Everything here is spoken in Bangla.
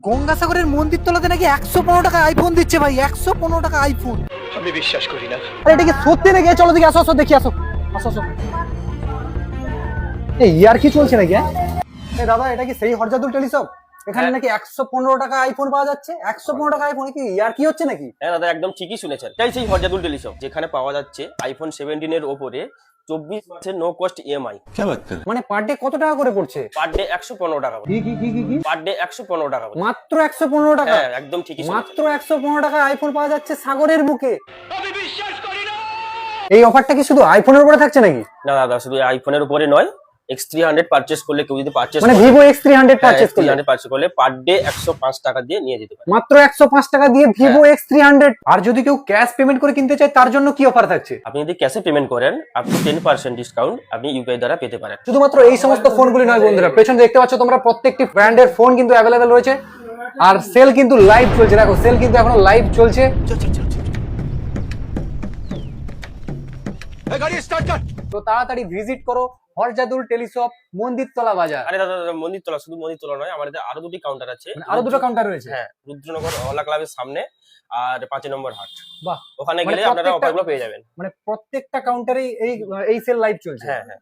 গঙ্গাসাগরের মন্দির তলাতে নাকি 115 টাকা আইফোন দিচ্ছে ভাই, 115 টাকা আইফোন। আমি বিশ্বাস করি না। আরে এটা কি সত্যি নাকি? চলো দেখি, আসো আসো দেখি, আসো আসো আসো। এই ইয়ার কি চলছে নাকি? এই দাদা, এটা কি সেই হরজাদুল টেলিশপ? এখানে নাকি 115 টাকা আইফোন পাওয়া যাচ্ছে। 115 টাকা আইফোন কি ইয়ার কি হচ্ছে নাকি? হ্যাঁ দাদা, একদম ঠিকই শুনেছেন। তাই সেই হরজাদুল টেলিশপ যেখানে পাওয়া যাচ্ছে আইফোন 17 এর ওপরে 24 মাসের নো কস্ট ইএমআই। মানে পার ডে কত টাকা করে পড়ছে? পার ডে 115 টাকা। কি কি কি কি কি? পার ডে 115 টাকা। মাত্র 115 টাকা? হ্যাঁ একদম ঠিকই শুনেছেন। মাত্র 115 টাকা আইফোন পাওয়া যাচ্ছে সাগরের বুকে। এই অফারটা কি শুধু আইফোনের উপরে থাকছে নাকি? না দাদা, শুধু আইফোনের উপরে নয়, X300 পারচেজ করলে কেউ যদি পারচেজ মানে ভিভো X300 পারচেজ করলে পারচেজ করলে পার ডে 105 টাকা দিয়ে নিয়ে যেতে পারে। মাত্র 105 টাকা দিয়ে ভিভো X300। আর যদি কেউ ক্যাশ পেমেন্ট করে কিনতে চায় তার জন্য কি অফার থাকছে? আপনি যদি ক্যাশে পেমেন্ট করেন আপ টু 10% ডিসকাউন্ট আপনি ইউপিআই দ্বারা পেতে পারেন। শুধুমাত্র এই সমস্ত ফোনগুলি নয় বন্ধুরা, পেছনে দেখতে পাচ্ছ তোমরা প্রত্যেকটি ব্র্যান্ডের ফোন কিন্তু অ্যাভেলেবেল রয়েছে। আর সেল কিন্তু লাইভ চলছে, দেখো সেল কিন্তু এখনো লাইভ চলছে। তো তাড়াতাড়ি ভিজিট করো হরজাদুল টেলিশপ, মন্দিরতলা বাজার। আরে দাদা দাদা, মন্দিরতলা শুধু মন্দিরতলা নয়, আমাদের আরো দুটি কাউন্টার আছে। মানে আরো দুটো কাউন্টার রয়েছে? হ্যাঁ, রুদ্রনগর ওলা ক্লাবের সামনে আর 5 নম্বর হাট। বাহ, ওখানে মানে গেলে আপনারা প্রত্যেকটা- অফারগুলো পেয়ে যাবেন। মানে প্রত্যেকটা কাউন্টারেই এই সেল লাইভ চলছে। হ্যাঁ হ্যাঁ।